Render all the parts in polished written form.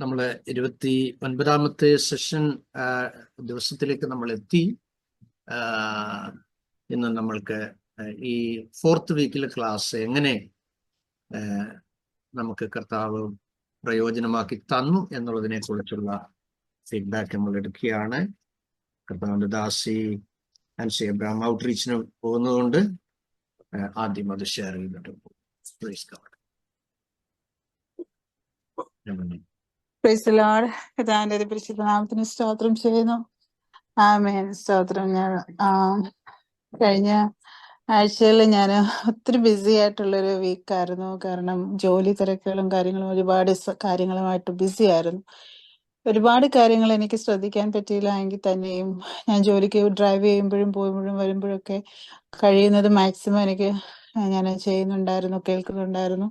നമ്മൾ 29ാമത്തെ സെഷൻ ദിവസത്തിലേക്ക് നമ്മൾ എത്തി. ഇന്ന് നമ്മൾക്ക് ഈ 4th വീക്കിലെ ക്ലാസ് എങ്ങനെ നമുക്ക് കർത്താവ് പ്രയോജനമാക്കി തന്നു എന്നുള്ളതിനെ കുറിച്ചുള്ള ഫീഡ്ബാക്ക് നമ്മൾ എടുക്കുകയാണ്. കർത്താവിന്റെ ദാസി ആൻസി എബ്രഹാം ഔട്ട്റീച്ചിന് പോകുന്നതുകൊണ്ട് ആദ്യം അത് ഷെയർ ചെയ്തിട്ട് പോകും. Praise the Lord. കർത്താവിന്റെ പരിശുദ്ധ നാമത്തിന് സ്തോത്രം ചെയ്യുന്നു. ആമേൻ. സ്തോത്രം. ഞാൻ കഴിഞ്ഞ ആഴ്ചയിൽ ഞാൻ ഒത്തിരി ബിസി ആയിട്ടുള്ളൊരു വീക്കായിരുന്നു. കാരണം ജോലി തിരക്കുകളും കാര്യങ്ങളും ഒരുപാട് കാര്യങ്ങളുമായിട്ട് ബിസി ആയിരുന്നു. ഒരുപാട് കാര്യങ്ങൾ എനിക്ക് ശ്രദ്ധിക്കാൻ പറ്റിയില്ല എങ്കിൽ തന്നെയും ഞാൻ ജോലിക്ക് ഡ്രൈവ് ചെയ്യുമ്പോഴും പോകുമ്പോഴും വരുമ്പോഴൊക്കെ കഴിയുന്നത് മാക്സിമം എനിക്ക് ഞാൻ ചെയ്യുന്നുണ്ടായിരുന്നു, കേൾക്കുന്നുണ്ടായിരുന്നു.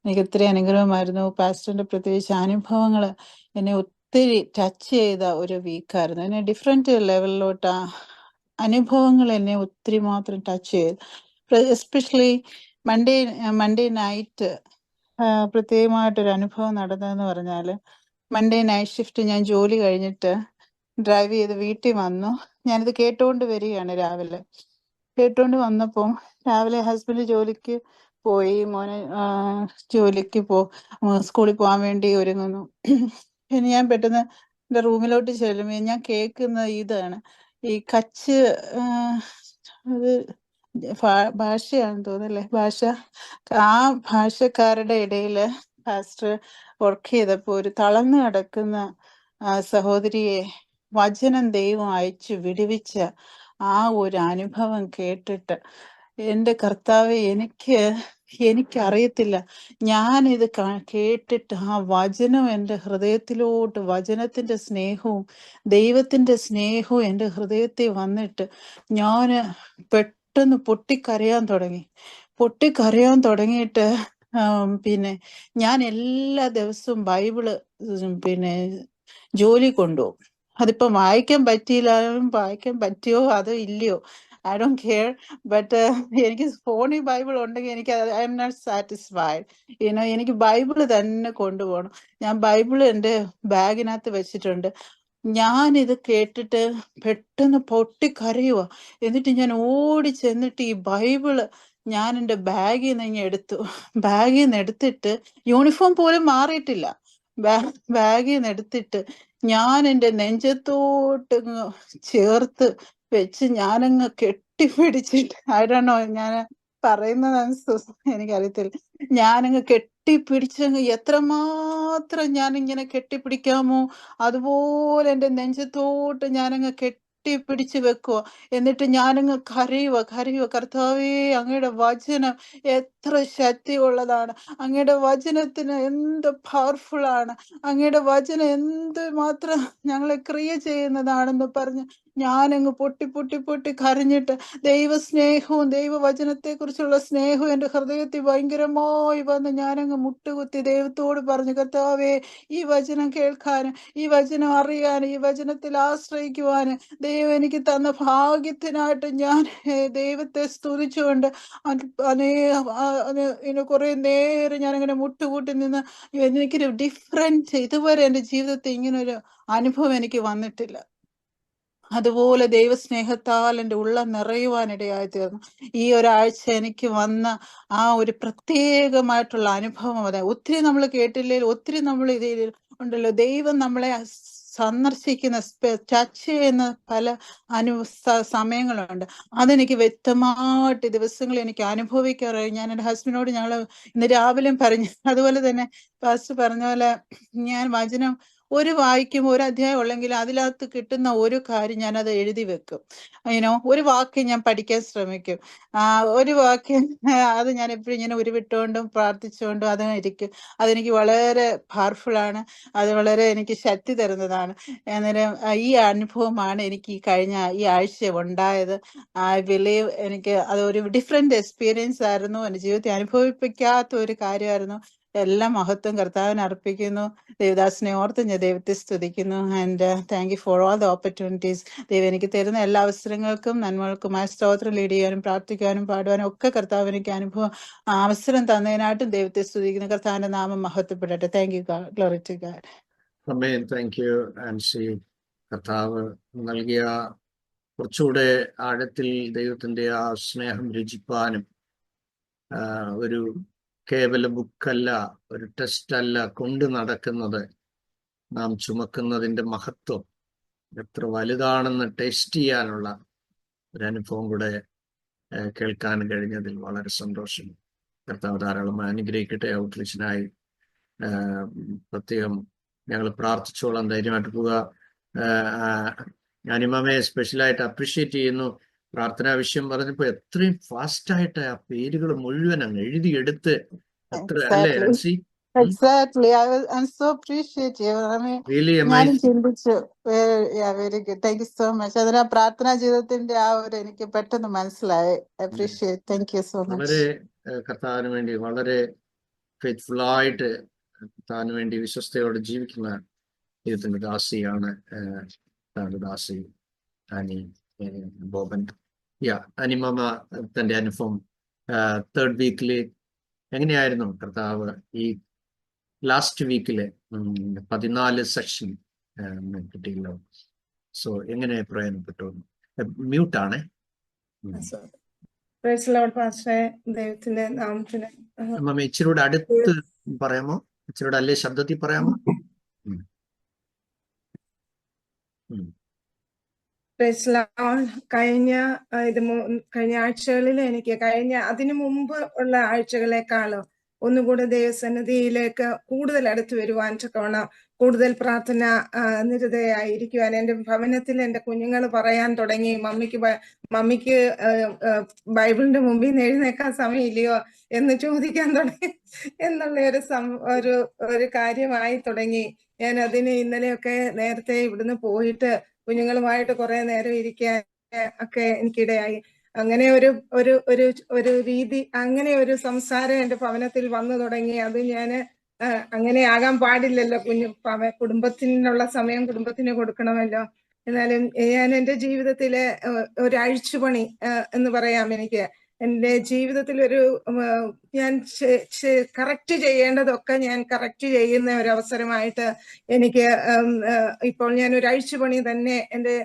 എനിക്ക് ഒത്തിരി അനുഗ്രഹമായിരുന്നു. പാസ്റ്ററിന്റെ പ്രത്യേകിച്ച് അനുഭവങ്ങൾ എന്നെ ഒത്തിരി ടച്ച് ചെയ്ത ഒരു വീക്കായിരുന്നു. എന്നെ ഡിഫറെന്റ് ലെവലിലോട്ട് അനുഭവങ്ങൾ എന്നെ ഒത്തിരി മാത്രം ടച്ച് ചെയ്തു. എസ്പെഷ്യലി മൺഡേ നൈറ്റ് പ്രത്യേകമായിട്ടൊരു അനുഭവം നടന്നതെന്ന് പറഞ്ഞാൽ, മൺഡേ നൈറ്റ് ഷിഫ്റ്റ് ഞാൻ ജോലി കഴിഞ്ഞിട്ട് ഡ്രൈവ് ചെയ്ത് വീട്ടിൽ വന്നു. ഞാനിത് കേട്ടുകൊണ്ട് വരികയാണ്. രാവിലെ കേട്ടുകൊണ്ട് വന്നപ്പോൾ രാവിലെ ഹസ്ബൻഡ് ജോലിക്ക് പോയി, മോനെ ജോലിക്ക് സ്കൂളിൽ പോകാൻ വേണ്ടി ഒരുങ്ങുന്നു. പിന്നെ ഞാൻ പെട്ടെന്ന് എൻ്റെ റൂമിലോട്ട് ചെല്ലുമ്പോൾ ഞാൻ കേൾക്കുന്ന ഇതാണ്, ഈ കച്ച് അത് ഭാഷയാണെന്ന് തോന്നുന്നല്ലേ, ആ ഭാഷക്കാരുടെ ഇടയിൽ പാസ്റ്റർ വർക്ക് ചെയ്തപ്പോൾ ഒരു തളർന്നു കിടക്കുന്ന സഹോദരിയെ വചനം ദൈവം അയച്ചു വിടുവിച്ച ആ ഒരു അനുഭവം കേട്ടിട്ട്, എൻ്റെ കർത്താവേ, എനിക്കറിയത്തില്ല, ഞാനിത് കേട്ടിട്ട് ആ വചനം എൻ്റെ ഹൃദയത്തിലോട്ട്, വചനത്തിൻ്റെ സ്നേഹവും ദൈവത്തിൻ്റെ സ്നേഹവും എൻ്റെ ഹൃദയത്തിൽ വന്നിട്ട് ഞാൻ പെട്ടെന്ന് പൊട്ടിക്കരയാൻ തുടങ്ങിയിട്ട് പിന്നെ ഞാൻ എല്ലാ ദിവസവും ബൈബിള് ജോലി കൊണ്ടുപോകും. അതിപ്പം വായിക്കാൻ പറ്റിയോ അതോ ഇല്ലയോ, ഐ ഡോണ്ട് കെയർ. ബട്ട് എനിക്ക് ഫോണിൽ ബൈബിൾ ഉണ്ടെങ്കിൽ എനിക്ക് ഐ എം നോട്ട് സാറ്റിസ്ഫൈഡ്. എനിക്ക് ബൈബിള് തന്നെ കൊണ്ടുപോകണം. ഞാൻ ബൈബിള് എൻ്റെ ബാഗിനകത്ത് വെച്ചിട്ടുണ്ട്. ഞാനിത് കേട്ടിട്ട് പെട്ടെന്ന് പൊട്ടിക്കരയുക. എന്നിട്ട് ഞാൻ ഓടി ചെന്നിട്ട് ഈ ബൈബിള് ഞാൻ എൻ്റെ ബാഗിൽ നിന്ന് എടുത്തിട്ട് യൂണിഫോം പോലും മാറിയിട്ടില്ല, ബാഗിൽ നിന്ന് എടുത്തിട്ട് ഞാൻ എൻ്റെ നെഞ്ചത്തോട്ട് ചേർത്ത് വെച്ച് ഞാനങ്ങ് കെട്ടിപ്പിടിച്ചിട്ട്, ആരാണോ ഞാൻ പറയുന്നതനുസരിച്ച് എനിക്കറിയത്തില്ല, ഞാനങ്ങ് കെട്ടിപ്പിടിച്ചങ്ങ് എത്രമാത്രം ഞാനിങ്ങനെ കെട്ടിപ്പിടിക്കാമോ അതുപോലെ എൻ്റെ നെഞ്ചത്തോട്ട് ഞാനങ്ങ് കെട്ടിപ്പിടിച്ച് വെക്കുക. എന്നിട്ട് ഞാനങ്ങ് കരയുക, കർത്താവേ, അങ്ങയുടെ വചനം എത്ര ശക്തിയുള്ളതാണ്, അങ്ങയുടെ വചനത്തിന് എന്ത് പവർഫുൾ ആണ്, അങ്ങയുടെ വചനം എന്ത് മാത്രം ഞങ്ങളെ ക്രിയ ചെയ്യുന്നതാണെന്ന് പറഞ്ഞ് ഞാനങ്ങ് പൊട്ടി കരഞ്ഞിട്ട്, ദൈവസ്നേഹവും ദൈവവചനത്തെ കുറിച്ചുള്ള സ്നേഹവും എൻ്റെ ഹൃദയത്തിൽ ഭയങ്കരമായി വന്ന് ഞാനങ്ങ് മുട്ടുകുത്തി ദൈവത്തോട് പറഞ്ഞു, കർത്താവേ, ഈ വചനം കേൾക്കാനും ഈ വചനം അറിയാനും ഈ വചനത്തിൽ ആശ്രയിക്കുവാനും ദൈവം എനിക്ക് തന്ന ഭാഗ്യത്തിനായിട്ട് ഞാൻ ദൈവത്തെ സ്തുതിച്ചുകൊണ്ട് കുറെ നേരം ഞാനിങ്ങനെ മുട്ടുകൂട്ടി നിന്ന്, എനിക്കൊരു ഡിഫറൻറ്റ്, ഇതുവരെ എൻ്റെ ജീവിതത്തിൽ ഇങ്ങനൊരു അനുഭവം എനിക്ക് വന്നിട്ടില്ല. അതുപോലെ ദൈവസ്നേഹത്താൽ എൻ്റെ ഉള്ളം നിറയുവാനിടയായി തീർന്നു. ഈ ഒരാഴ്ച എനിക്ക് വന്ന ആ ഒരു പ്രത്യേകമായിട്ടുള്ള അനുഭവം. അതെ, ഒത്തിരി നമ്മൾ കേട്ടില്ലെങ്കിൽ ഒത്തിരി നമ്മൾ ഇതിൽ ഉണ്ടല്ലോ, ദൈവം നമ്മളെ സന്ദർശിക്കുന്ന, ടച്ച് ചെയ്യുന്ന പല സമയങ്ങളുണ്ട്. അതെനിക്ക് വ്യക്തമായിട്ട് ദിവസങ്ങൾ എനിക്ക് അനുഭവിക്കാറായി. ഞാൻ എൻ്റെ ഹസ്ബൻഡിനോട് ഞങ്ങൾ ഇന്ന് രാവിലെ പറഞ്ഞു, അതുപോലെ തന്നെ പാസ്റ്റർ പറഞ്ഞ പോലെ ഞാൻ വചനം വായിക്കും, ഒരു അധ്യായം ഉള്ളെങ്കിൽ അതിനകത്ത് കിട്ടുന്ന ഒരു കാര്യം ഞാനത് എഴുതി വെക്കും. ഒരു വാക്യം ഞാൻ പഠിക്കാൻ ശ്രമിക്കും. ഒരു വാക്യം അത് ഞാൻ എപ്പോഴും ഇങ്ങനെ ഉരുവിട്ടുകൊണ്ടും പ്രാർത്ഥിച്ചുകൊണ്ടും അതിരിക്കും. അതെനിക്ക് വളരെ പവർഫുള്ളാണ്, അത് വളരെ എനിക്ക് ശക്തി തരുന്നതാണ്. അന്നേരം ഈ അനുഭവമാണ് എനിക്ക് ഈ ആഴ്ച ഉണ്ടായത്. ഐ ബിലീവ് എനിക്ക് അതൊരു ഡിഫറെന്റ് എക്സ്പീരിയൻസ് ആയിരുന്നു. എൻ്റെ ജീവിതത്തിൽ അനുഭവിപ്പിക്കാത്ത ഒരു കാര്യമായിരുന്നു. എല്ലാ മഹത്വം കർത്താവിന് അർപ്പിക്കുന്നു. ദേവദാസിനെ ഓർത്ത് ഞാൻ ദൈവത്തെ സ്തുതിക്കുന്നു. And thank you for all the opportunities. ദൈവം എനിക്ക് തരുന്ന എല്ലാ അവസരങ്ങൾക്കും നന്മകൾക്കുമായി സ്തോത്രം ലീഡ് ചെയ്യാനും പ്രാർത്ഥിക്കാനും പാടുവാനും ഒക്കെ കർത്താവ് എനിക്ക് അവസരം തന്നതിനായിട്ടും ദൈവത്തെ സ്തുതിക്കുന്നു. കർത്താവിന്റെ നാമം മഹത്വപ്പെടട്ടെ. Thank you. Glory to God. Amen. Thank you Ancy. കർത്താവ് നൽകിയ കുറച്ചുകൂടെ ആഴത്തിൽ ദൈവത്തിന്റെ ആ സ്നേഹം രുചിപ്പാനും ഒരു കേവല ബുക്കല്ല, ഒരു ടെസ്റ്റ് അല്ല കൊണ്ട് നടക്കുന്നത്, നാം ചുമക്കുന്നതിന്റെ മഹത്വം എത്ര വലുതാണെന്ന് ടേസ്റ്റ് ചെയ്യാനുള്ള ഒരു അനുഭവം കൂടെ കേൾക്കാൻ കഴിഞ്ഞതിൽ വളരെ സന്തോഷം. കർത്താവ് ധാരാളം അനുഗ്രഹിക്കട്ടെ. ഔട്ട്റീച്ചിനായി പ്രത്യേകം ഞങ്ങൾ പ്രാർത്ഥിച്ചോളാം. ധൈര്യമായിട്ട് പോവുക. ഞാനിമമയെ സ്പെഷ്യലായിട്ട് അപ്രീഷിയേറ്റ് ചെയ്യുന്നു. പ്രാർത്ഥനാ വിഷയം പറഞ്ഞപ്പോൾ എത്രയും ഫാസ്റ്റായിട്ട് ആ പേരുകൾ മുഴുവൻ അങ്ങ് എഴുതിയെടുത്ത് എത്ര അല്ലേ Ancy? Exactly. I'm so appreciative. I mean, Really ഞാനും amazing. ചിന്തിച്ചു. Very good. Thank you so much. അതിന് ആ പ്രാർത്ഥനാ ജീവിതത്തിന്റെ ആ ഒരു എനിക്ക് പെട്ടെന്ന് മനസ്സിലായി. Appreciate. Thank you so much. വളരെ കർത്താവിന് വേണ്ടി വളരെ ഫെയ്ത്ത്ഫുൾ ആയിട്ട് കർത്താവിന് വേണ്ടി വിശ്വസ്തയോടെ ജീവിക്കുന്ന ദൈവത്തിന്റെ ദാസിയാണ് ദാസി ആനി ബോബൻ. അനിമമ തന്റെ അനുഭവം തേർഡ് വീക്കില് എങ്ങനെയായിരുന്നു കർത്താവ് ഈ ലാസ്റ്റ് വീക്കില് 14 സെക്ഷൻ കിട്ടിയല്ലോ. സോ എങ്ങനെ പ്രയോജനപ്പെട്ടു? മ്യൂട്ടാണ്. ദൈവത്തിന്റെ നാമത്തിന് മമ്മ ഇച്ചിരൂടെ അടുത്ത് പറയാമോ? ഇച്ചിരൂടെ അല്ലേ ശബ്ദത്തിൽ പറയാമോ? കഴിഞ്ഞ ആഴ്ചകളിൽ എനിക്ക് അതിനു മുമ്പ് ഉള്ള ആഴ്ചകളെക്കാളും ഒന്നുകൂടെ ദൈവസന്നിധിയിലേക്ക് കൂടുതൽ അടുത്ത് വരുവാൻ തക്കവണ്ണം കൂടുതൽ പ്രാർത്ഥന നിരതയായിരിക്കുവാൻ എന്റെ ഭവനത്തിൽ എന്റെ കുഞ്ഞുങ്ങൾ പറയാൻ തുടങ്ങി, മമ്മിക്ക് ബൈബിളിന്റെ മുമ്പിൽ നിന്ന് എഴുന്നേക്കാൻ സമയമില്ലയോ എന്ന് ചോദിക്കാൻ തുടങ്ങി എന്നുള്ള ഒരു കാര്യമായി തുടങ്ങി. ഞാൻ അതിന് ഇന്നലെയൊക്കെ നേരത്തെ ഇവിടുന്ന് പോയിട്ട് കുഞ്ഞുങ്ങളുമായിട്ട് കുറെ നേരം ഇരിക്കാൻ ഒക്കെ എനിക്കിടയായി. അങ്ങനെ ഒരു രീതി, അങ്ങനെ ഒരു സംസാരം എന്റെ ഭവനത്തിൽ വന്നു തുടങ്ങി. അത് ഞാന് അങ്ങനെ ആകാൻ പാടില്ലല്ലോ. കുടുംബത്തിനുള്ള സമയം കുടുംബത്തിന് കൊടുക്കണമല്ലോ. എന്നാലും ഞാൻ എന്റെ ജീവിതത്തിലെ ഒരു അഴിച്ചുപണി എന്ന് പറയാം. എനിക്ക് എന്റെ ജീവിതത്തിൽ ഞാൻ കറക്റ്റ് ചെയ്യേണ്ടതൊക്കെ ഞാൻ കറക്റ്റ് ചെയ്യുന്ന ഒരു അവസരമായിട്ട് എനിക്ക് ഇപ്പോൾ ഞാൻ ഒരു അഴിച്ചുപണി തന്നെ എന്റെ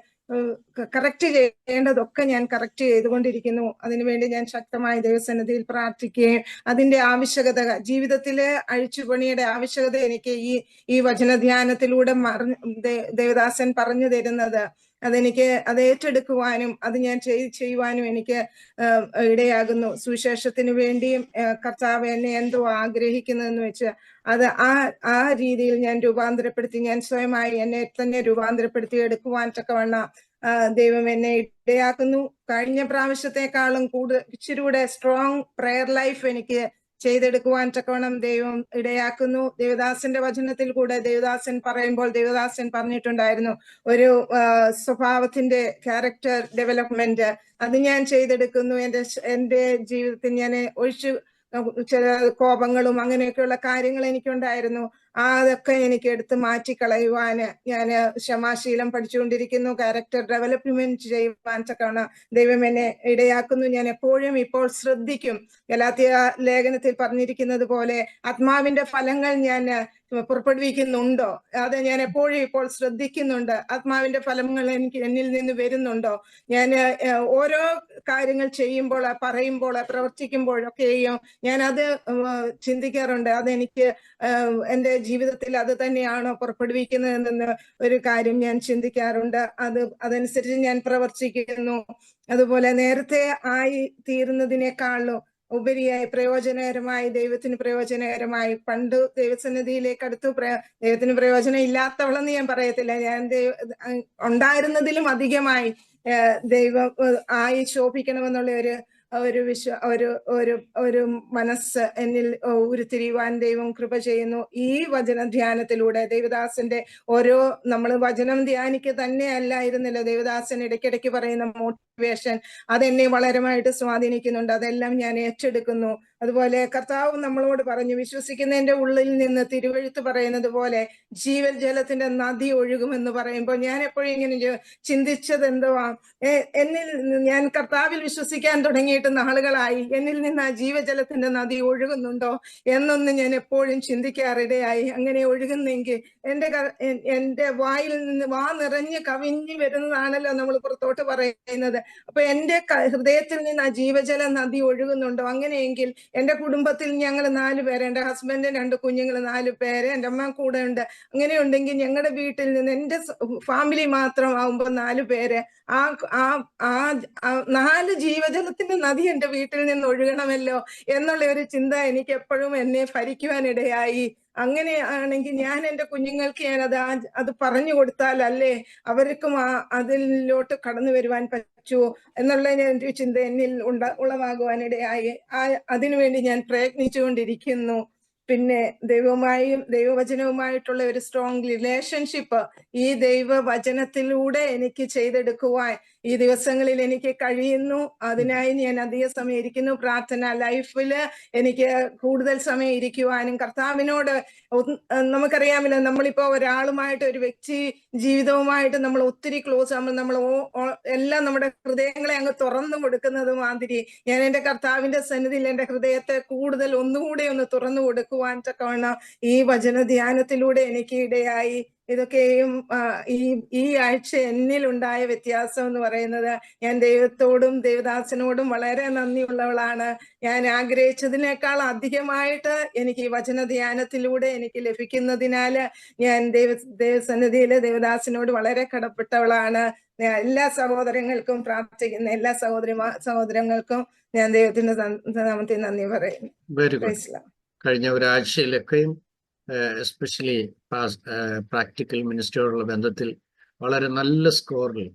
കറക്റ്റ് ചെയ്യേണ്ടതൊക്കെ ഞാൻ കറക്റ്റ് ചെയ്തുകൊണ്ടിരിക്കുന്നു. അതിനുവേണ്ടി ഞാൻ ശക്തമായി ദൈവസന്നിധിയിൽ പ്രാർത്ഥിക്കുകയും അതിന്റെ ആവശ്യകത, ജീവിതത്തിലെ അഴിച്ചുപണിയുടെ ആവശ്യകത എനിക്ക് ഈ വചനധ്യാനത്തിലൂടെ ദേവദാസൻ പറഞ്ഞു തരുന്നത്, അത് ഏറ്റെടുക്കുവാനും അത് ഞാൻ ചെയ്യുവാനും എനിക്ക് ഇടയാകുന്നു. സുവിശേഷത്തിന് വേണ്ടിയും കർത്താവ് എന്നെ എന്തോ ആഗ്രഹിക്കുന്നതെന്ന് വെച്ച് അത് ആ രീതിയിൽ ഞാൻ രൂപാന്തരപ്പെടുത്തി, ഞാൻ സ്വയമായി എന്നെ തന്നെ രൂപാന്തരപ്പെടുത്തി എടുക്കുവാൻ തക്കവണ്ണം ദൈവം എന്നെ ഇടയാക്കുന്നു. കഴിഞ്ഞ പ്രാവശ്യത്തെക്കാളും ഇച്ചിരൂടെ സ്ട്രോങ് പ്രെയർ ലൈഫ് എനിക്ക് ചെയ്തെടുക്കുവാൻ തക്കവണ്ണം ദൈവം ഇടയാക്കുന്നു. ദേവദാസന്റെ വചനത്തിൽ കൂടെ ദേവദാസൻ പറയുമ്പോൾ ദേവദാസൻ പറഞ്ഞിട്ടുണ്ടായിരുന്നു ഒരു സ്വഭാവത്തിന്റെ ക്യാരക്ടർ ഡെവലപ്മെന്റ്. അത് ഞാൻ ചെയ്തെടുക്കുന്നു. എന്റെ ജീവിതത്തിൽ ഞാൻ ചില കോപങ്ങളും അങ്ങനെയൊക്കെയുള്ള കാര്യങ്ങൾ എനിക്കുണ്ടായിരുന്നു. അതൊക്കെ എനിക്ക് എടുത്ത് മാറ്റിക്കളയുവാന് ഞാൻ ക്ഷമാശീലം പഠിച്ചുകൊണ്ടിരിക്കുന്നു. ക്യാരക്ടർ ഡെവലപ്മെന്റ് ചെയ്യുവാൻ തക്കവണ്ണം ദൈവം എന്നെ ഇടയാക്കുന്നു. ഞാൻ എപ്പോഴും ഇപ്പോൾ ശ്രദ്ധിക്കും. ഗലാത്യ ലേഖനത്തിൽ പറഞ്ഞിരിക്കുന്നത് പോലെ ആത്മാവിന്റെ ഫലങ്ങൾ ഞാൻ പുറപ്പെടുവിക്കുന്നുണ്ടോ, അത് ഞാൻ എപ്പോഴും ഇപ്പോൾ ശ്രദ്ധിക്കുന്നുണ്ട്. ആത്മാവിന്റെ ഫലങ്ങൾ എന്നിൽ നിന്ന് വരുന്നുണ്ടോ? ഞാൻ ഓരോ കാര്യങ്ങൾ ചെയ്യുമ്പോൾ, പറയുമ്പോൾ, പ്രവർത്തിക്കുമ്പോഴൊക്കെയും ഞാൻ അത് ചിന്തിക്കാറുണ്ട്. അതെനിക്ക് എന്റെ ജീവിതത്തിൽ അത് തന്നെയാണോ പുറപ്പെടുവിക്കുന്നതെന്ന് ഒരു കാര്യം ഞാൻ ചിന്തിക്കാറുണ്ട്. അതനുസരിച്ച് ഞാൻ പ്രവർത്തിക്കുന്നു. അതുപോലെ നേരത്തെ ആയി തീരുന്നതിനേക്കാളും ഉപരിയായി പ്രയോജനകരമായി, ദൈവത്തിന് പ്രയോജനകരമായി, പണ്ട് ദൈവസന്നിധിയിലേക്ക് അടുത്ത് ദൈവത്തിന് പ്രയോജനം ഇല്ലാത്തവളെന്ന് ഞാൻ പറയത്തില്ല, ഞാൻ ഉണ്ടായിരുന്നതിലും അധികമായി ദൈവം ആയി ശോഭിക്കണമെന്നുള്ള ഒരു മനസ്സ് എന്നിൽ ഉരുത്തിരിയുവാൻ ദൈവം കൃപ ചെയ്യുന്നു. ഈ വചനധ്യാനത്തിലൂടെ ദേവദാസന്റെ നമ്മൾ വചനം ധ്യാനിക്കുക തന്നെ അല്ലായിരുന്നല്ലോ, ദേവദാസൻ ഇടയ്ക്കിടയ്ക്ക് പറയുന്ന മോട്ടിവേഷൻ അതെന്നെ വളരെയായിട്ട് സ്വാധീനിക്കുന്നുണ്ട്. അതെല്ലാം ഞാൻ ഏറ്റെടുക്കുന്നു. അതുപോലെ കർത്താവ് നമ്മളോട് പറഞ്ഞു, വിശ്വസിക്കുന്നതിന്റെ ഉള്ളിൽ നിന്ന് തിരുവെഴുത്ത് പറയുന്നത് പോലെ ജീവൽ ജലത്തിന്റെ നദി ഒഴുകുമെന്ന് പറയുമ്പോൾ ഞാൻ എപ്പോഴും ഇങ്ങനെ ചിന്തിച്ചത് എന്തുവാ, ഞാൻ കർത്താവിൽ വിശ്വസിക്കാൻ തുടങ്ങിയിട്ട് തുടങ്ങിയിട്ട് നാളുകളായി. എന്നിൽ നിന്ന് ആ ജീവജലത്തിന്റെ നദി ഒഴുകുന്നുണ്ടോ എന്നൊന്ന് ഞാൻ എപ്പോഴും ചിന്തിക്കാറിടയായി. അങ്ങനെ ഒഴുകുന്നെങ്കിൽ എന്റെ വായിൽ നിന്ന് വാ നിറഞ്ഞ് കവിഞ്ഞു വരുന്നതാണല്ലോ നമ്മൾ പുറത്തോട്ട് പറയുന്നത്. അപ്പൊ എന്റെ ഹൃദയത്തിൽ നിന്ന് ആ ജീവജല നദി ഒഴുകുന്നുണ്ടോ? അങ്ങനെയെങ്കിൽ എന്റെ കുടുംബത്തിൽ ഞങ്ങൾ 4 പേര്, എന്റെ ഹസ്ബൻഡ് 2 കുഞ്ഞുങ്ങൾ 4 പേര്, എന്റെ അമ്മ കൂടെ ഉണ്ട്. അങ്ങനെ ഉണ്ടെങ്കിൽ ഞങ്ങളുടെ വീട്ടിൽ നിന്ന് എന്റെ ഫാമിലി മാത്രം ആവുമ്പോ 4 പേര്, ആ 4 ജീവജലത്തിന്റെ നദി എന്റെ വീട്ടിൽ നിന്ന് ഒഴുകണമല്ലോ എന്നുള്ള ഒരു ചിന്ത എനിക്ക് എപ്പോഴും എന്നെ ഭരിക്കുവാനിടയായി. അങ്ങനെയാണെങ്കിൽ ഞാൻ എന്റെ കുഞ്ഞുങ്ങൾക്ക് ഞാൻ അത് പറഞ്ഞു കൊടുത്താൽ അല്ലേ അവർക്കും അതിലോട്ട് കടന്നു വരുവാൻ പറ്റുമോ എന്നുള്ള ഒരു ചിന്ത എന്നിൽ ഉളവാകുവാനിടയായി. അതിനുവേണ്ടി ഞാൻ പ്രയത്നിച്ചുകൊണ്ടിരിക്കുന്നു. പിന്നെ ദൈവവചനവുമായിട്ടുള്ള ഒരു സ്ട്രോങ് റിലേഷൻഷിപ്പ് ഈ ദൈവവചനത്തിലൂടെ എനിക്ക് ചെയ്തെടുക്കുവാൻ ഈ ദിവസങ്ങളിൽ എനിക്ക് കഴിയുന്നു. അതിനായി ഞാൻ അധിക സമയം ഇരിക്കുന്നു. പ്രാർത്ഥന ലൈഫില് എനിക്ക് കൂടുതൽ സമയം ഇരിക്കുവാനും കർത്താവിനോട് നമുക്കറിയാമല്ലോ, നമ്മളിപ്പോ ഒരാളുമായിട്ട് ഒരു വ്യക്തി ജീവിതവുമായിട്ട് നമ്മൾ ഒത്തിരി ക്ലോസ് ആകുമ്പോൾ നമ്മൾ എല്ലാം നമ്മുടെ ഹൃദയങ്ങളെ അങ്ങ് തുറന്നു കൊടുക്കുന്നത് മാതിരി ഞാൻ എന്റെ കർത്താവിന്റെ സന്നിധിയിൽ എന്റെ ഹൃദയത്തെ കൂടുതൽ ഒന്നുകൂടെ ഒന്ന് തുറന്നു കൊടുക്കുവാൻ തക്കവണ്ണം ഈ വചന ധ്യാനത്തിലൂടെ എനിക്ക് ഇടയായി. ഇതൊക്കെയും ഈ ആഴ്ച എന്നിലുണ്ടായ വ്യത്യാസം എന്ന് പറയുന്നത് ഞാൻ ദൈവത്തോടും ദേവദാസനോടും വളരെ നന്ദിയുള്ളവളാണ്. ഞാൻ ആഗ്രഹിച്ചതിനേക്കാൾ അധികമായിട്ട് എനിക്ക് ഈ വചന ധ്യാനത്തിലൂടെ എനിക്ക് ലഭിക്കുന്നതിനാല് ഞാൻ ദൈവസന്നിധിയിലെ ദേവദാസനോട് വളരെ കടപ്പെട്ടവളാണ്. എല്ലാ സഹോദരങ്ങൾക്കും പ്രാർത്ഥിക്കുന്ന എല്ലാ സഹോദരങ്ങൾക്കും ഞാൻ ദൈവത്തിന്റെ നാമത്തിൽ നന്ദി പറയുന്നു. Very good. കഴിഞ്ഞ ഒരാഴ്ചയിലൊക്കെയും എസ്പെഷ്യലി പ്രാക്ടിക്കൽ മിനിസ്റ്ററിയോടുള്ള ബന്ധത്തിൽ വളരെ നല്ല സ്കോറിൽ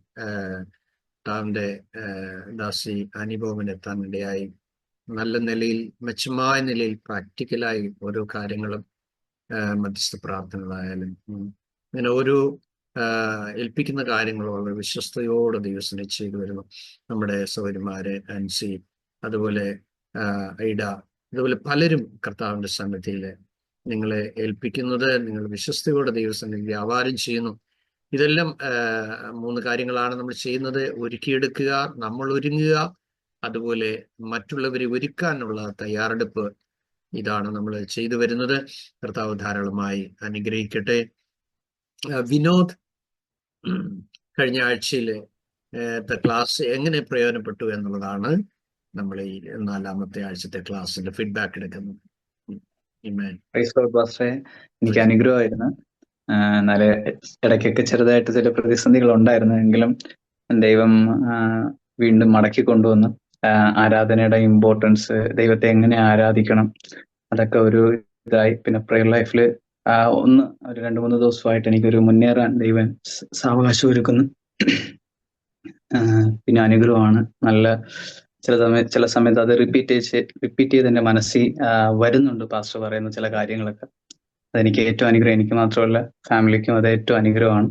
താന്റെ ദാസി അനുഭവം എത്താൻ ഇടയായി. നല്ല നിലയിൽ മെച്ചമായ നിലയിൽ പ്രാക്ടിക്കലായി ഓരോ കാര്യങ്ങളും മധ്യസ്ഥ പ്രാർത്ഥനകളായാലും അങ്ങനെ ഓരോ ഏൽപ്പിക്കുന്ന കാര്യങ്ങൾ വളരെ വിശ്വസ്തയോടെ ദിവസം ചെയ്തു വരുന്നു. നമ്മുടെ സഹോദരിമാരെ ആൻസി, അതുപോലെ ഐഡ, അതുപോലെ പലരും കർത്താവിന്റെ സന്നിധിയിൽ നിങ്ങളെ ഏൽപ്പിക്കുന്നത് നിങ്ങൾ വിശ്വസ്തയോടെ ദൈവസന്നിധി വ്യാപാരം ചെയ്യുന്നു. ഇതെല്ലാം 3 കാര്യങ്ങളാണ് നമ്മൾ ചെയ്യുന്നത്. ഒരുക്കിയെടുക്കുക, നമ്മൾ ഒരുങ്ങുക, അതുപോലെ മറ്റുള്ളവരെ ഒരുക്കാനുള്ള തയ്യാറെടുപ്പ്. ഇതാണ് നമ്മൾ ചെയ്തു വരുന്നത്. കർത്താവ് ധാരാളമായി അനുഗ്രഹിക്കട്ടെ. വിനോദ്, കഴിഞ്ഞ ആഴ്ചയിലെ ക്ലാസ് എങ്ങനെ പ്രയോജനപ്പെട്ടു എന്നുള്ളതാണ് നമ്മൾ ഈ 4ാമത്തെ ആഴ്ചത്തെ ക്ലാസ്സിന്റെ ഫീഡ്ബാക്ക് എടുക്കുന്നത്. എനിക്ക് അനുഗ്രഹമായിരുന്നു. എന്നാല് ഇടയ്ക്കൊക്കെ ചെറുതായിട്ട് ചില പ്രതിസന്ധികൾ ഉണ്ടായിരുന്നു. എങ്കിലും ദൈവം വീണ്ടും മടക്കി കൊണ്ടുവന്നു. ആരാധനയുടെ ഇമ്പോർട്ടൻസ്, ദൈവത്തെ എങ്ങനെ ആരാധിക്കണം, അതൊക്കെ ഒരു ഇതായി. പിന്നെ പ്രെയർ ലൈഫില് ഒരു 2-3 ദിവസമായിട്ട് എനിക്കൊരു മുന്നേറാൻ ദൈവം സാവകാശം ഒരുക്കുന്നു. പിന്നെ അനുഗ്രഹമാണ്. നല്ല ചില സമയത്ത് അത് റിപ്പീറ്റ് ചെയ്ത് എന്റെ മനസ്സിൽ വരുന്നുണ്ട് പാസ്റ്റർ പറയുന്ന ചില കാര്യങ്ങളൊക്കെ. അതെനിക്ക് ഏറ്റവും അനുഗ്രഹം. എനിക്ക് മാത്രമല്ല, ഫാമിലിക്കും അത് ഏറ്റവും അനുഗ്രഹമാണ്.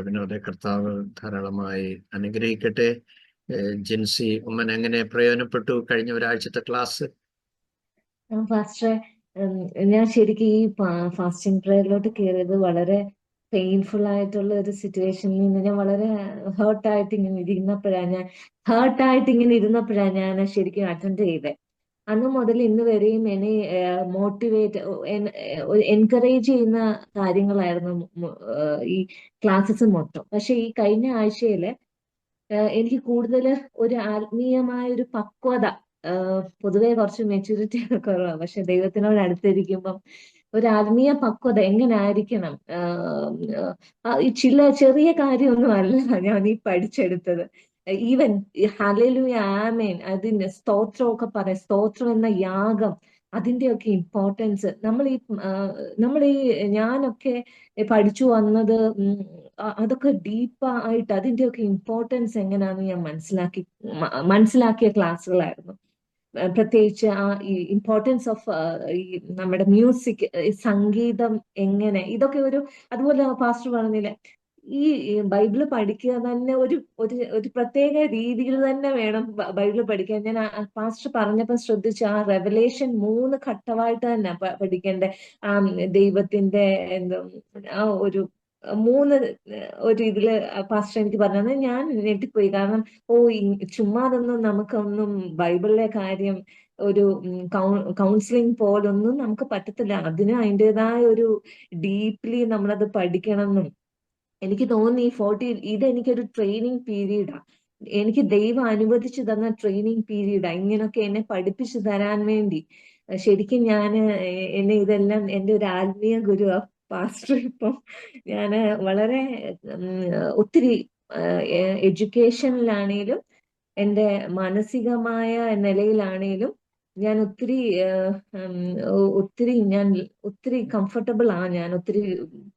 വിനോദ, കർത്താവ് ധാരാളമായി അനുഗ്രഹിക്കട്ടെ. ജിൻസി ഉമ്മൻ, എങ്ങനെ പ്രയോജനപ്പെട്ടു കഴിഞ്ഞ ഒരാഴ്ചത്തെ ക്ലാസ്? പാസ്റ്ററെ, ഞാൻ ശരിക്കും ഈ ഫാസ്റ്റിംഗ് പ്രയറിലോട്ട് കയറിയത് വളരെ പെയിൻഫുൾ ആയിട്ടുള്ള ഒരു സിറ്റുവേഷനിൽ നിന്ന് ഞാൻ വളരെ ഹേർട്ടായിട്ട് ഇങ്ങനെ ഇരുന്നപ്പോഴാണ് ഞാൻ ശരിക്കും അറ്റൻഡ് ചെയ്തത്. അന്ന് മുതൽ ഇന്ന് വരെയും എന്നെ എൻകറേജ് ചെയ്യുന്ന കാര്യങ്ങളായിരുന്നു ഈ ക്ലാസ്സസ് മൊത്തം. പക്ഷെ ഈ കഴിഞ്ഞ ആഴ്ചയില് എനിക്ക് കൂടുതൽ ഒരു ആത്മീയമായ ഒരു പക്വത, പൊതുവെ കുറച്ച് മെച്യൂരിറ്റി ഒക്കെ കുറവാണ്, പക്ഷെ ദൈവത്തിനോട് അടുത്തിരിക്കുമ്പം ഒരു ആത്മീയ പക്വത എങ്ങനെ ആയിരിക്കണം, ചില ചെറിയ കാര്യമൊന്നും അല്ല ഞാൻ ഈ പഠിച്ചെടുത്തത്. ഈവൻ ഹല്ലേലൂയ, ആമേൻ, അതിന്റെ സ്തോത്രമൊക്കെ പറയാം, സ്തോത്രം എന്ന യാഗം, അതിന്റെയൊക്കെ ഇമ്പോർട്ടൻസ് നമ്മൾ ഈ ഞാനൊക്കെ പഠിച്ചു വന്നത് അതൊക്കെ ഡീപ്പായിട്ട് അതിന്റെയൊക്കെ ഇമ്പോർട്ടൻസ് എങ്ങനെയാണെന്ന് ഞാൻ മനസ്സിലാക്കിയ ക്ലാസ്സുകളായിരുന്നു. പ്രത്യേകിച്ച് ഈ ഇമ്പോർട്ടൻസ് ഓഫ് ഈ നമ്മുടെ മ്യൂസിക്, സംഗീതം എങ്ങനെ, ഇതൊക്കെ അതുപോലെ പാസ്റ്റർ പറഞ്ഞില്ലേ, ഈ ബൈബിള് പഠിക്കുക തന്നെ ഒരു പ്രത്യേക രീതിയിൽ തന്നെ വേണം ബൈബിള് പഠിക്കാൻ. ഞാൻ പാസ്റ്റർ പറഞ്ഞപ്പോൾ ശ്രദ്ധിച്ചു, ആ റെവലേഷൻ 3 ഘട്ടമായിട്ട് തന്നെ പഠിക്കേണ്ട. ദൈവത്തിന്റെ ആ ഒരു മൂന്ന് ഒരു ഇതില് പാസ്റ്റർ എനിക്ക് പറഞ്ഞത് ഞാൻ ഞെട്ടിപ്പോയി. കാരണം ചുമ്മാതൊന്നും നമുക്കൊന്നും ബൈബിളിലെ കാര്യം ഒരു കൗൺസിലിംഗ് പോലൊന്നും നമുക്ക് പറ്റത്തില്ല. അതിന് അതിൻ്റെതായ ഒരു ഡീപ്ലി നമ്മളത് പഠിക്കണമെന്നും എനിക്ക് തോന്നി. ഇതെനിക്കൊരു ട്രെയിനിങ് പീരീഡാ. എനിക്ക് ദൈവം അനുവദിച്ചു തന്ന ട്രെയിനിങ് പീരീഡാ, ഇങ്ങനൊക്കെ എന്നെ പഠിപ്പിച്ചു തരാൻ വേണ്ടി. ശരിക്കും എന്നെ ഇതെല്ലാം എൻ്റെ ഒരു ആത്മീയ ഗുരു പാസ്റ്റർ. ഇപ്പം ഞാൻ വളരെ ഒത്തിരി എഡ്യൂക്കേഷനിലാണേലും എൻ്റെ മാനസികമായ നിലയിലാണേലും ഞാൻ ഒത്തിരി കംഫർട്ടബിൾ ആണ്. ഞാൻ ഒത്തിരി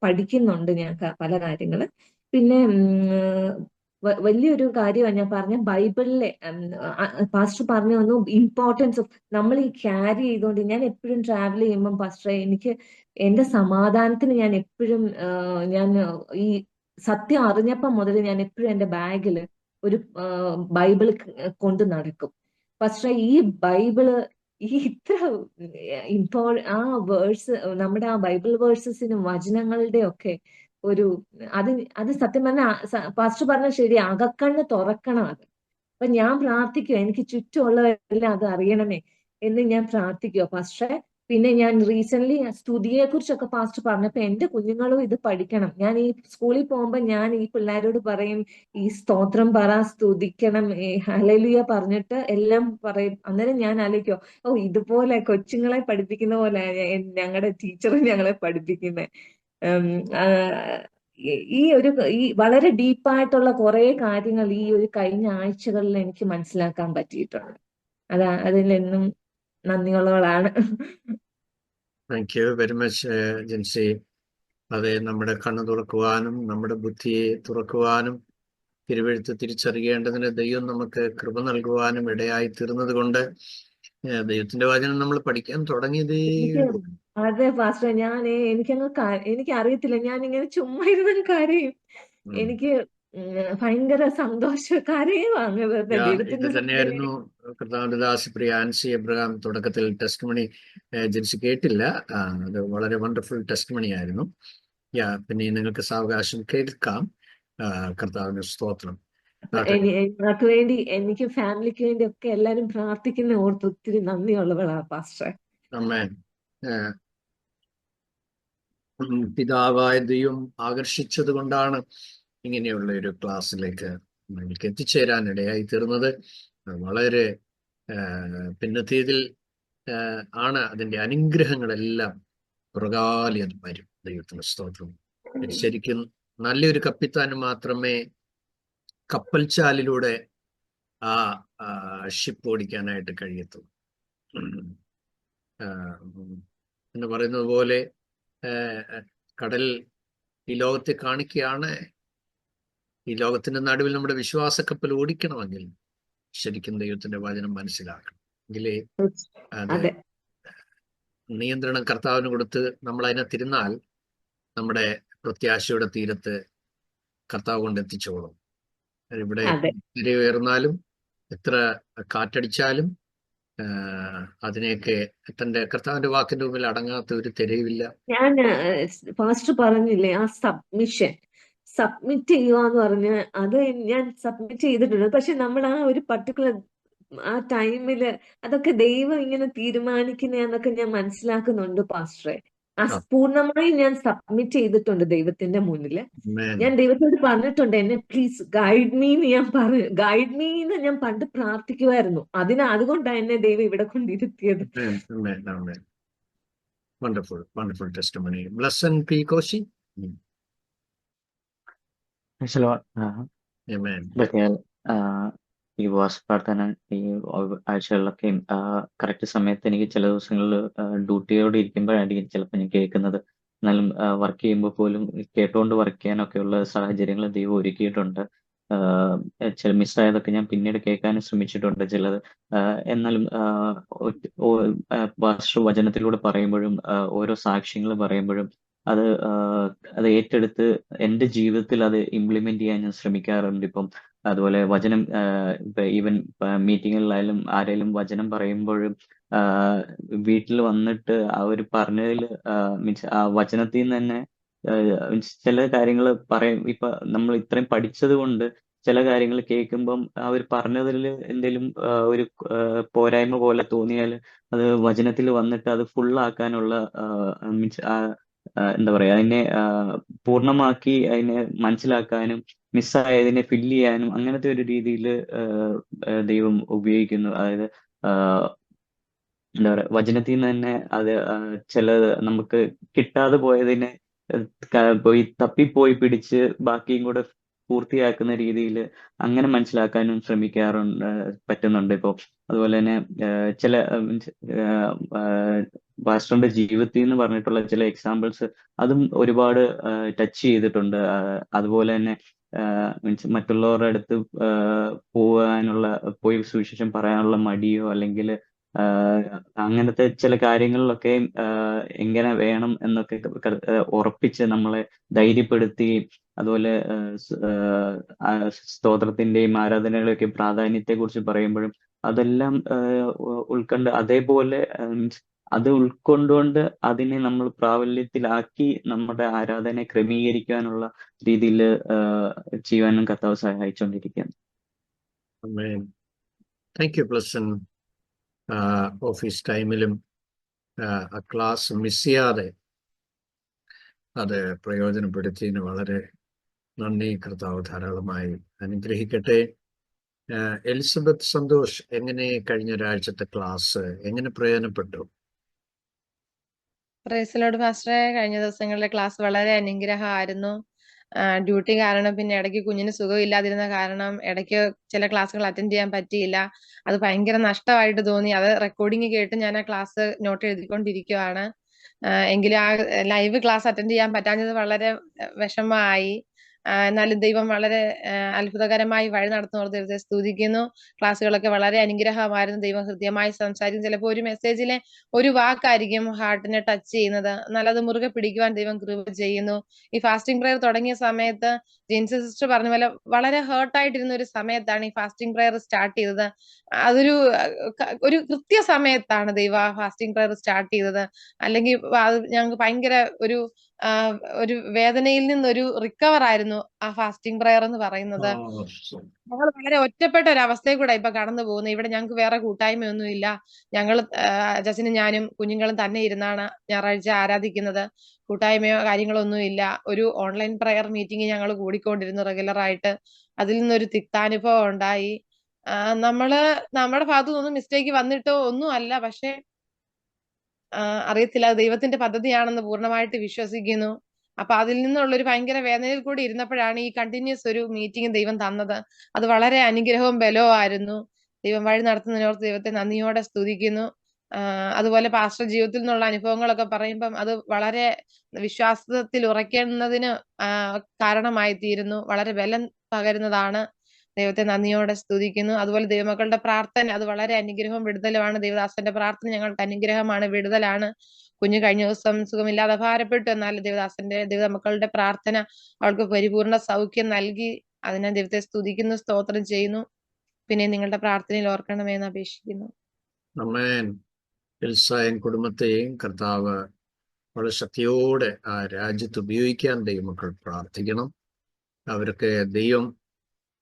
പഠിക്കുന്നുണ്ട് ഞാൻ പല കാര്യങ്ങള്. പിന്നെ വലിയൊരു കാര്യമാണ് ഞാൻ പറഞ്ഞ ബൈബിളിലെ പാസ്റ്റർ പറഞ്ഞു വന്നു ഇമ്പോർട്ടൻസ് ഓഫ് നമ്മൾ ഈ ക്യാരി ചെയ്തുകൊണ്ട്. ഞാൻ എപ്പോഴും ട്രാവൽ ചെയ്യുമ്പോൾ പാസ്റ്ററെ എന്റെ സമാധാനത്തിന് ഞാൻ എപ്പോഴും ഈ സത്യം അറിഞ്ഞപ്പം മുതൽ ഞാൻ എപ്പോഴും എന്റെ ബാഗിൽ ഒരു ബൈബിൾ കൊണ്ട് നടക്കും. പക്ഷെ ഈ ബൈബിള് ഇത്ര ആ വേഴ്സ്, നമ്മുടെ ആ ബൈബിൾ വേഴ്സസിനും വചനങ്ങളുടെ ഒക്കെ അത് സത്യം പറഞ്ഞാൽ പാസ്റ്റർ പറഞ്ഞ ശരി, അകക്കണ്ണ് തുറക്കണം അത്. അപ്പൊ ഞാൻ പ്രാർത്ഥിക്കുക, എനിക്ക് ചുറ്റുമുള്ളവരെല്ലാം അത് അറിയണമേ എന്ന് ഞാൻ പ്രാർത്ഥിക്കുക പാസ്റ്ററെ. പിന്നെ ഞാൻ റീസെന്റ് സ്തുതിയെ കുറിച്ചൊക്കെ പാസ്റ്റർ പറഞ്ഞപ്പോ എന്റെ കുഞ്ഞുങ്ങളും ഇത് പഠിക്കണം. ഞാൻ ഈ സ്കൂളിൽ പോകുമ്പോ ഞാൻ ഈ പിള്ളേരോട് പറയും, ഈ സ്തോത്രം പറ, സ്തുതിക്കണം, ഹല്ലേലൂയ പറഞ്ഞിട്ട് എല്ലാം പറയും. അന്നേരം ഞാൻ ആലോചിക്കോ, ഇതുപോലെ കൊച്ചുങ്ങളെ പഠിപ്പിക്കുന്ന പോലെ ഞങ്ങളുടെ ടീച്ചർ ഞങ്ങളെ പഠിപ്പിക്കുന്നത്. ഈ വളരെ ഡീപ്പായിട്ടുള്ള കുറെ കാര്യങ്ങൾ ഈ ഒരു കഴിഞ്ഞ ആഴ്ചകളിൽ എനിക്ക് മനസ്സിലാക്കാൻ പറ്റിയിട്ടുണ്ട്. അതിലെന്നും നന്ദിയുള്ളവളാണ്. Thank you very much Jincy. അതെ, നമ്മുടെ കണ്ണ് തുറക്കുവാനും നമ്മുടെ ബുദ്ധിയെ തുറക്കുവാനും തിരുവെഴുത്ത് തിരിച്ചറിയേണ്ടതിന് ദൈവം നമുക്ക് കൃപ നൽകുവാനും ഇടയായി തീർന്നത് കൊണ്ട് ദൈവത്തിന്റെ വചനം നമ്മൾ പഠിക്കാൻ തുടങ്ങിയതേ. അതെ പാസ്റ്റർ, എനിക്ക് അറിയത്തില്ല, ഞാൻ ഇങ്ങനെ ചുമ്മാ ഇരുന്ന് കരയും. എനിക്ക് ഭയങ്കര സന്തോഷക്കാരെയും ഇത് തന്നെയായിരുന്നു കർത്താവിന്റെ ദാസി പ്രിയ ആൻസി എബ്രഹാം തുടക്കത്തിൽ ടെസ്റ്റ് മണി ജിൻസി കേട്ടില്ല. അത് വളരെ വണ്ടർഫുൾ ടെസ്റ്റ് മണി ആയിരുന്നു. പിന്നെ നിങ്ങൾക്ക് സാവകാശം കേൾക്കാം. കർത്താവിന് സ്തോത്രം. ഞങ്ങൾക്ക് വേണ്ടി, എനിക്ക് ഫാമിലിക്ക് വേണ്ടി ഒക്കെ എല്ലാരും പ്രാർത്ഥിക്കുന്ന ഓർത്ത് ഒത്തിരി നന്ദിയുള്ളവളാ പാസ്റ്റർ. ആമേൻ. പിതാവായ ദൈവം ആകർഷിച്ചത് കൊണ്ടാണ് ഇങ്ങനെയുള്ള ഒരു ക്ലാസ്സിലേക്ക് നിങ്ങൾക്ക് എത്തിച്ചേരാൻ ഇടയായി തീർന്നത്. വളരെ പിന്നത്തേതിൽ ആണ് അതിൻ്റെ അനുഗ്രഹങ്ങളെല്ലാം പുറകാലി അത് വരും. ദൈവത്തിന് സ്തോത്രം. ശരിക്കും നല്ലൊരു കപ്പിത്താന് മാത്രമേ കപ്പൽച്ചാലിലൂടെ ആ ഷിപ്പ് ഓടിക്കാനായിട്ട് കഴിയത്തുള്ളൂ. എന്ന് പറയുന്നത് പോലെ കടൽ ഈ ലോകത്തെ കാണിക്കുകയാണ്. ഈ ലോകത്തിന്റെ നടുവിൽ നമ്മുടെ വിശ്വാസ കപ്പൽ ഓടിക്കണമെങ്കിൽ ശരിക്കും ദൈവത്തിന്റെ വചനം മനസ്സിലാക്കണം. എങ്കിലേ അത് നിയന്ത്രണം കർത്താവിന് കൊടുത്ത് നമ്മൾ അതിനകത്തിരുന്നാൽ നമ്മുടെ പ്രത്യാശയുടെ തീരത്ത് കർത്താവ് കൊണ്ട് എത്തിച്ചോളും. ഇവിടെ ഉയർന്നാലും എത്ര കാറ്റടിച്ചാലും അതിനെയൊക്കെ തന്റെ കർത്താവിന്റെ വാക്കിന്റെ മുമ്പിൽ അടങ്ങാത്ത ഒരു തിരയുമില്ല. ഞാൻ പാസ്റ്റർ പറഞ്ഞില്ലേ, ആ സബ്മിറ്റ് ചെയ്യുക എന്ന് പറഞ്ഞ്, അത് ഞാൻ സബ്മിറ്റ് ചെയ്തിട്ടുണ്ട്. പക്ഷെ നമ്മൾ ആ ഒരു പർട്ടിക്കുലർ ആ ടൈമില് അതൊക്കെ ദൈവം ഇങ്ങനെ തീരുമാനിക്കുന്നതെന്നൊക്കെ ഞാൻ മനസ്സിലാക്കുന്നുണ്ട് പാസ്റ്ററെ. പൂർണ്ണമായി ഞാൻ സബ്മിറ്റ് ചെയ്തിട്ടുണ്ട് ദൈവത്തിന്റെ മുന്നില്. ഞാൻ ദൈവത്തോട് പറഞ്ഞിട്ടുണ്ട്, എന്നെ പ്ലീസ് ഗൈഡ് മീ എന്ന് ഞാൻ പണ്ട് പ്രാർത്ഥിക്കുമായിരുന്നു. അതുകൊണ്ടാണ് എന്നെ ദൈവം ഇവിടെ കൊണ്ടിരുത്തിയത്. Wonderful, wonderful testimony. Blessed P. Koshi. Thanks a lot. Amen. ഈ പ്രാർത്ഥന ഈ ആഴ്ചകളിലൊക്കെയും കറക്റ്റ് സമയത്ത് എനിക്ക് ചില ദിവസങ്ങളിൽ ഡ്യൂട്ടിയോട് ഇരിക്കുമ്പോഴായിരിക്കും ചിലപ്പോൾ ഞാൻ കേൾക്കുന്നത്. എന്നാലും വർക്ക് ചെയ്യുമ്പോൾ പോലും കേട്ടുകൊണ്ട് വർക്ക് ചെയ്യാനൊക്കെയുള്ള സാഹചര്യങ്ങൾ ദൈവം ഒരുക്കിയിട്ടുണ്ട്. ചില മിസ്സായതൊക്കെ ഞാൻ പിന്നീട് കേൾക്കാനും ശ്രമിച്ചിട്ടുണ്ട് ചിലത്. എന്നാലും വചനത്തിലൂടെ പറയുമ്പോഴും ഓരോ സാക്ഷ്യങ്ങൾ പറയുമ്പോഴും അത് ഏറ്റെടുത്ത് എൻ്റെ ജീവിതത്തിൽ അത് ഇംപ്ലിമെന്റ് ചെയ്യാൻ ഞാൻ ശ്രമിക്കാറുണ്ട്. ഇപ്പം അതുപോലെ വചനം ഈവൻ മീറ്റിങ്ങുകളിലായാലും ആരെങ്കിലും വചനം പറയുമ്പോഴും വീട്ടിൽ വന്നിട്ട് അവർ പറഞ്ഞതിൽ മീൻസ് ആ വചനത്തിൽ നിന്ന് തന്നെ ചില കാര്യങ്ങൾ പറയും. ഇപ്പൊ നമ്മൾ ഇത്രയും പഠിച്ചത് കൊണ്ട് ചില കാര്യങ്ങൾ കേൾക്കുമ്പം അവർ പറഞ്ഞതിൽ എന്തെങ്കിലും ഒരു പോരായ്മ പോലെ തോന്നിയാൽ അത് വചനത്തിൽ വന്നിട്ട് അത് ഫുള്ളാക്കാനുള്ള മീൻസ് എന്താ പറയാ, അതിനെ പൂർണ്ണമാക്കി അതിനെ മനസ്സിലാക്കാനും മിസ്സായതിനെ ഫില്ല് ചെയ്യാനും അങ്ങനത്തെ ഒരു രീതിയിൽ ദൈവം ഉപയോഗിക്കുന്നു. അതായത് എന്താ പറയാ, വചനത്തിൽ നിന്ന് തന്നെ അത് ചിലത് നമുക്ക് കിട്ടാതെ പോയതിനെ പോയി തപ്പിപ്പോയി പിടിച്ച് ബാക്കിയും കൂടെ പൂർത്തിയാക്കുന്ന രീതിയിൽ അങ്ങനെ മനസ്സിലാക്കാനും ശ്രമിക്കാറുണ്ട്, പറ്റുന്നുണ്ട് ഇപ്പോ. അതുപോലെ തന്നെ ചില മീൻസ് പാസ്റ്ററിന്റെ ജീവിതത്തിൽ നിന്ന് പറഞ്ഞിട്ടുള്ള ചില എക്സാമ്പിൾസ് അതും ഒരുപാട് ടച്ച് ചെയ്തിട്ടുണ്ട്. അതുപോലെ തന്നെ മീൻസ് മറ്റുള്ളവരുടെ അടുത്ത് പോയി സുവിശേഷം പറയാനുള്ള മടിയോ അല്ലെങ്കിൽ അങ്ങനത്തെ ചില കാര്യങ്ങളിലൊക്കെ എങ്ങനെ വേണം എന്നൊക്കെ ഉറപ്പിച്ച് നമ്മളെ ധൈര്യപ്പെടുത്തുകയും അതുപോലെ സ്തോത്രത്തിന്റെയും ആരാധനകളെയൊക്കെ പ്രാധാന്യത്തെ കുറിച്ച് പറയുമ്പോഴും അതെല്ലാം ഉൾക്കൊണ്ട് അതേപോലെ അത് ഉൾക്കൊണ്ടുകൊണ്ട് അതിനെ നമ്മൾ പ്രാബല്യത്തിലാക്കി നമ്മുടെ ആരാധന ക്രമീകരിക്കാനുള്ള രീതിയിൽ ചെയ്യുവാനും കർത്താവ് സഹായിച്ചുകൊണ്ടിരിക്കുകയാണ്. Thank you Blessan. ഓഫീസ് ടൈമിലും ആ ക്ലാസ് മിസ് ചെയ്യാതെ അത് പ്രയോജനപ്പെടുത്തിയതിന് വളരെ നന്ദി. കർത്താവ് ധാരാളമായി അനുഗ്രഹിക്കട്ടെ. എലിസബത്ത് സന്തോഷ്, എങ്ങനെ കഴിഞ്ഞ ഒരാഴ്ചത്തെ ക്ലാസ് എങ്ങനെ പ്രയോജനപ്പെട്ടു? പ്രൈസ് ലോർഡ് പാസ്റ്ററെ, കഴിഞ്ഞ ദിവസങ്ങളിലെ ക്ലാസ് വളരെ അനുഗ്രഹമായിരുന്നു. ഡ്യൂട്ടി കാരണം പിന്നെ ഇടയ്ക്ക് കുഞ്ഞിന് സുഖമില്ലാതിരുന്ന കാരണം ഇടയ്ക്ക് ചില ക്ലാസ്സുകൾ അറ്റൻഡ് ചെയ്യാൻ പറ്റിയില്ല. അത് ഭയങ്കര നഷ്ടമായിട്ട് തോന്നി. അത് റെക്കോർഡിങ് കേട്ട് ഞാൻ ആ ക്ലാസ് നോട്ട് എഴുതിക്കൊണ്ടിരിക്കുകയാണ്. എങ്കിലും ആ ലൈവ് ക്ലാസ് അറ്റൻഡ് ചെയ്യാൻ പറ്റാഞ്ഞത് വളരെ വിഷമമായി. എന്നാലും ദൈവം വളരെ അത്ഭുതകരമായി വഴി നടത്തുന്നവർ ദൈവത്തെ സ്തുതിക്കുന്നു. ക്ലാസ്സുകളൊക്കെ വളരെ അനുഗ്രഹമായിരുന്നു. ദൈവം ഹൃദ്യമായി സംസാരിക്കും. ചിലപ്പോൾ ഒരു മെസ്സേജിലെ ഒരു വാക്കായിരിക്കും ഹാർട്ടിനെ ടച്ച് ചെയ്യുന്നത്. എന്നാൽ അത് മുറുകെ പിടിക്കുവാൻ ദൈവം കൃപ ചെയ്യുന്നു. ഈ ഫാസ്റ്റിംഗ് പ്രയർ തുടങ്ങിയ സമയത്ത് ജിൻസി സിസ്റ്റർ പറഞ്ഞ പോലെ വളരെ ഹേർട്ടായിട്ടിരുന്ന ഒരു സമയത്താണ് ഈ ഫാസ്റ്റിംഗ് പ്രയർ സ്റ്റാർട്ട് ചെയ്തത്. ഒരു കൃത്യ സമയത്താണ് ദൈവ ഫാസ്റ്റിംഗ് പ്രയർ സ്റ്റാർട്ട് ചെയ്തത്. അല്ലെങ്കിൽ ഞങ്ങൾക്ക് ഭയങ്കര ഒരു വേദനയിൽ നിന്നൊരു റിക്കവർ ആയിരുന്നു ആ ഫാസ്റ്റിംഗ് പ്രയർ എന്ന് പറയുന്നത്. ഞങ്ങൾ വളരെ ഒറ്റപ്പെട്ട ഒരു അവസ്ഥയിൽ കൂടെ ഇപ്പൊ കടന്നു പോകുന്നത്. ഇവിടെ ഞങ്ങൾക്ക് വേറെ കൂട്ടായ്മയൊന്നും ഇല്ല. ഞങ്ങൾ ജസിനും ഞാനും കുഞ്ഞുങ്ങളും തന്നെ ഇരുന്നാണ് ഞായറാഴ്ച ആരാധിക്കുന്നത്. കൂട്ടായ്മയോ കാര്യങ്ങളോ ഒന്നും ഇല്ല. ഒരു ഓൺലൈൻ പ്രയർ മീറ്റിംഗ് ഞങ്ങൾ കൂടിക്കൊണ്ടിരുന്നു റെഗുലർ ആയിട്ട്. അതിൽ നിന്നൊരു തിക്താനുഭവം ഉണ്ടായി. നമ്മുടെ ഭാഗത്തു നിന്നൊന്നും മിസ്റ്റേക്ക് വന്നിട്ടോ ഒന്നും അല്ല. പക്ഷെ അറിയത്തില്ല, ദൈവത്തിന്റെ പദ്ധതിയാണെന്ന് പൂർണ്ണമായിട്ട് വിശ്വസിക്കുന്നു. അപ്പൊ അതിൽ നിന്നുള്ള ഒരു ഭയങ്കര വേദനയിൽ കൂടി ഇരുന്നപ്പോഴാണ് ഈ കണ്ടിന്യൂസ് ഒരു മീറ്റിംഗ് ദൈവം തന്നത്. അത് വളരെ അനുഗ്രഹവും ബലവും ആയിരുന്നു. ദൈവം വഴി നടത്തുന്നതിനോർത്ത് ദൈവത്തെ നന്ദിയോടെ സ്തുതിക്കുന്നു. അതുപോലെ പാസ്റ്റർ ജീവിതത്തിൽ നിന്നുള്ള അനുഭവങ്ങളൊക്കെ പറയുമ്പം അത് വളരെ വിശ്വാസത്തിൽ ഉറയ്ക്കുന്നതിന് കാരണമായി തീരുന്നു. വളരെ ബലം പകരുന്നതാണ്. ദൈവത്തെ നന്ദിയോടെ സ്തുതിക്കുന്നു. അതുപോലെ ദൈവമക്കളുടെ പ്രാർത്ഥന അത് വളരെ അനുഗ്രഹവും വിടുതലുമാണ്. ദേവദാസന്റെ പ്രാർത്ഥന ഞങ്ങൾക്ക് അനുഗ്രഹമാണ്, വിടുതലാണ്. കുഞ്ഞ് കഴിഞ്ഞ ദിവസം സുഖമില്ലാതെ ഭാരപ്പെട്ടു. എന്നാൽ ദൈവമക്കളുടെ പ്രാർത്ഥന അവൾക്ക് പരിപൂർണ സൗഖ്യം നൽകി. അതിനെ ദൈവത്തെ സ്തുതിക്കുന്നു, സ്തോത്രം ചെയ്യുന്നു. പിന്നെ നിങ്ങളുടെ പ്രാർത്ഥനയിൽ ഓർക്കണമെന്ന് അപേക്ഷിക്കുന്നു. ആമേൻ. എൽസായും കുടുംബത്തെയും കർത്താവ് വളരെ ശക്തിയോടെ ആ രാജ്യത്ത് ഉപയോഗിക്കാൻ ദൈവമക്കൾ പ്രാർത്ഥിക്കണം. അവർക്ക് ദൈവം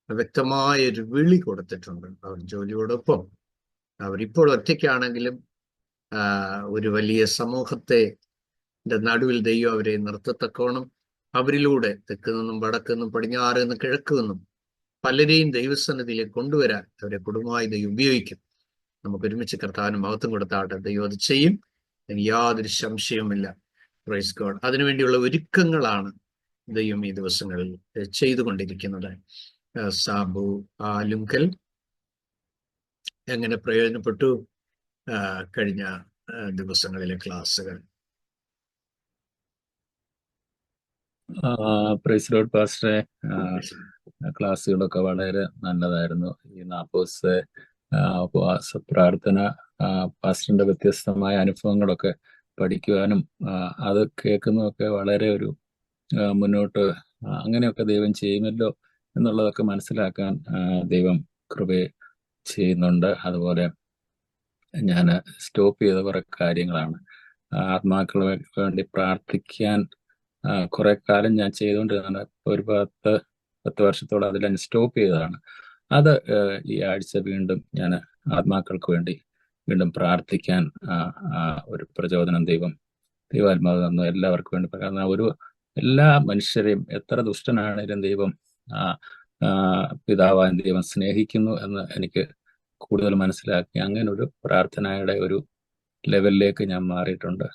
വ്യക്തമായ ഒരു വിളി കൊടുത്തിട്ടുണ്ട്. അവർ ജോലിയോടൊപ്പം അവരിപ്പോൾ ഒറ്റയ്ക്കാണെങ്കിലും ഒരു വലിയ സമൂഹത്തെ നടുവിൽ ദൈവം അവരെ നിർത്തത്തക്കോണം അവരിലൂടെ തെക്ക് നിന്നും വടക്ക് നിന്നും പടിഞ്ഞാറ് നിന്നും കിഴക്ക് നിന്നും പലരെയും ദൈവസന്നിധിയിലേക്ക് കൊണ്ടുവരാൻ അവരെ കുടുംബമായി ദൈവം ഉപയോഗിക്കും. നമുക്ക് ഒരുമിച്ച് കർത്താവിന് മഹത്വം കൊടുത്താട്ടെ. ദൈവം അത് ചെയ്യും, യാതൊരു സംശയവുമില്ല. Praise God. അതിനുവേണ്ടിയുള്ള ഒരുക്കങ്ങളാണ് ദൈവം ഈ ദിവസങ്ങളിൽ ചെയ്തുകൊണ്ടിരിക്കുന്നത്. സാബു ആലുങ്കൽ, എങ്ങനെ പ്രയോജനപ്പെട്ടു കഴിഞ്ഞ ദിവസങ്ങളിലെ ക്ലാസ്സുകൾ? പ്രൈസ് ലോർഡ് പാസ്റ്ററെ, ക്ലാസ്സുകളൊക്കെ വളരെ നല്ലതായിരുന്നു. ഈ 40 ഉപവാസ പ്രാർത്ഥന, പാസ്റ്ററിന്റെ വ്യത്യസ്തമായ അനുഭവങ്ങളൊക്കെ പഠിക്കുവാനും അത് കേൾക്കുന്നതൊക്കെ വളരെ ഒരു മുന്നോട്ട് അങ്ങനെയൊക്കെ ദൈവം ചെയ്യുമല്ലോ എന്നുള്ളതൊക്കെ മനസ്സിലാക്കാൻ ദൈവം കൃപ ചെയ്യുന്നുണ്ട്. അതുപോലെ ഞാൻ സ്റ്റോപ്പ് ചെയ്ത കുറെ കാര്യങ്ങളാണ്. ആത്മാക്കളെ വേണ്ടി പ്രാർത്ഥിക്കാൻ കുറെ കാലം ഞാൻ ചെയ്തുകൊണ്ടിരുന്നത്. ഒരു 10 വർഷത്തോളം അതിൽ സ്റ്റോപ്പ് ചെയ്തതാണ്. അത് ഈ ആഴ്ച വീണ്ടും ഞാൻ ആത്മാക്കൾക്ക് വേണ്ടി വീണ്ടും പ്രാർത്ഥിക്കാൻ ഒരു പ്രചോദനം ദൈവാത്മാവ് തന്നു എല്ലാവർക്കും വേണ്ടി. കാരണം എല്ലാ മനുഷ്യരെയും എത്ര ദുഷ്ടനാണേലും ദൈവം പിതാവായ ദൈവം സ്നേഹിക്കുന്നു എന്ന് എനിക്ക് കൂടുതൽ മനസ്സിലാക്കി അങ്ങനെ ഒരു പ്രാർത്ഥനയുടെ ഒരു ലെവലിലേക്ക് ഞാൻ മാറിയിട്ടുണ്ട്.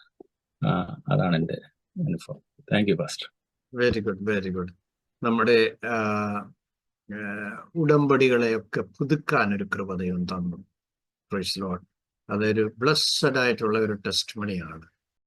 അതാണ് എൻ്റെ അനുഭവം. Thank you pastor. Very good, very good. നമ്മുടെ ഉടമ്പടികളെയൊക്കെ പുതുക്കാൻ ഒരു കൃപ ദൈവം തന്നു. Praise Lord. അതൊരു ബ്ലെസ്സഡ് ആയിട്ടുള്ള ഒരു ടെസ്റ്റ് മണിയാണ്.